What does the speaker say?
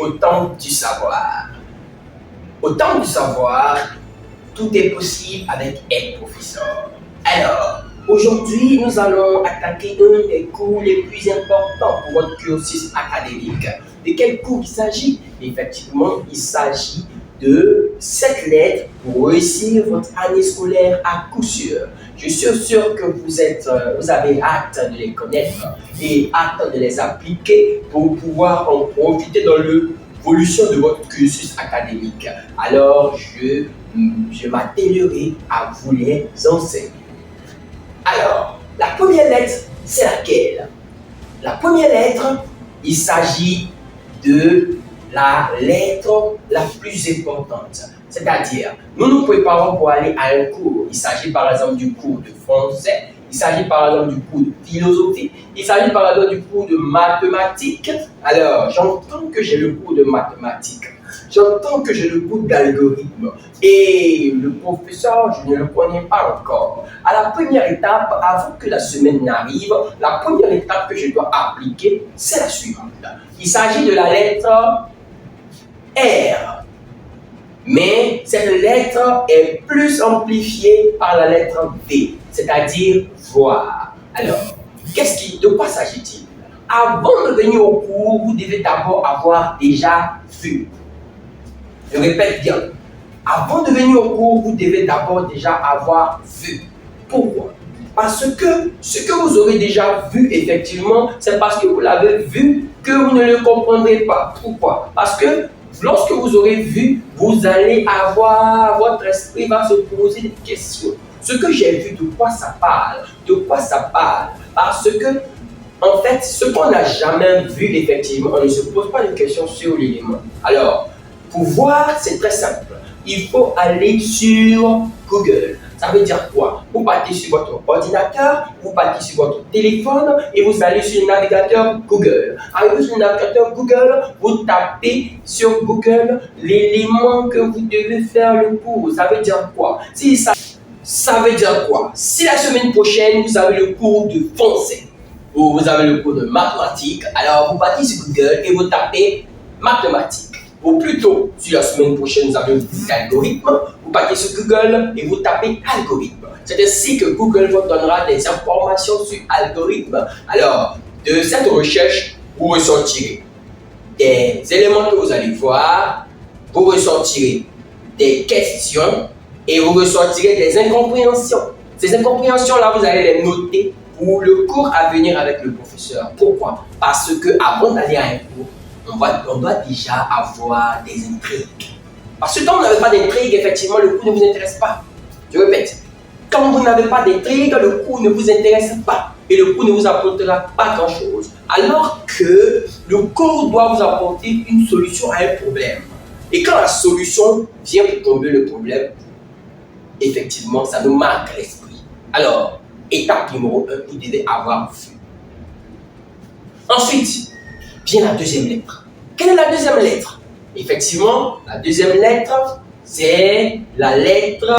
au temps du savoir. Au temps du savoir, tout est possible avec un professeur. Alors, aujourd'hui, nous allons attaquer un des cours les plus importants pour votre cursus académique. De quel cours il s'agit? Effectivement, il s'agit de 7 lettres pour réussir votre année scolaire à coup sûr. Je suis sûr que vous avez hâte de les connaître et hâte de les appliquer pour pouvoir en profiter dans l'évolution de votre cursus académique. Alors, je m'attellerai à vous les enseigner. Alors, la première lettre, c'est laquelle? La première lettre, il s'agit de la lettre la plus importante. C'est-à-dire, nous nous préparons pour aller à un cours. Il s'agit par exemple du cours de français, il s'agit par exemple du cours de philosophie, il s'agit par exemple du cours de mathématiques. Alors, j'entends que j'ai le cours de mathématiques, j'entends que j'ai le cours d'algorithme et le professeur, je ne le connais pas encore. À la première étape, avant que la semaine n'arrive, la première étape que je dois appliquer, c'est la suivante. Il s'agit de la lettre R. Mais cette lettre est plus amplifiée par la lettre V, c'est-à-dire voir. Alors, de quoi s'agit-il? Avant de venir au cours, vous devez d'abord avoir déjà vu. Je répète bien. Avant de venir au cours, vous devez d'abord déjà avoir vu. Pourquoi? Parce que ce que vous aurez déjà vu, effectivement, c'est parce que vous l'avez vu que vous ne le comprendrez pas. Pourquoi? Parce que lorsque vous aurez vu, vous allez avoir, votre esprit va se poser des questions. Ce que j'ai vu, de quoi ça parle? De quoi ça parle? Parce que, en fait, ce qu'on n'a jamais vu, effectivement, on ne se pose pas de questions sur l'élément. Alors, pour voir, c'est très simple. Il faut aller sur Google. Ça veut dire quoi? Vous partez sur votre ordinateur, vous partez sur votre téléphone et vous allez sur le navigateur Google. Arrivé sur le navigateur Google, vous tapez sur Google l'élément que vous devez faire le cours. Ça veut dire quoi? Ça veut dire quoi? Si la semaine prochaine, vous avez le cours de français ou vous avez le cours de mathématiques, alors vous partez sur Google et vous tapez mathématiques. Ou plutôt, si la semaine prochaine vous avez un cours d'algorithme, vous partez sur Google et vous tapez algorithme. C'est ainsi que Google vous donnera des informations sur algorithme. Alors, de cette recherche, vous ressortirez des éléments que vous allez voir, vous ressortirez des questions et vous ressortirez des incompréhensions. Ces incompréhensions-là, vous allez les noter pour le cours à venir avec le professeur. Pourquoi? Parce que avant d'aller à un cours, on doit déjà avoir des intrigues. Parce que quand vous n'avez pas d'intrigue, effectivement, le cours ne vous intéresse pas. Je répète, quand vous n'avez pas d'intrigue, le cours ne vous intéresse pas. Et le cours ne vous apportera pas grand-chose. Alors que le cours doit vous apporter une solution à un problème. Et quand la solution vient pour tomber le problème, effectivement, ça nous marque l'esprit. Alors, étape numéro 1, vous devez avoir vu. Ensuite, vient la deuxième lettre. Quelle est la deuxième lettre? Effectivement, la deuxième lettre, c'est la lettre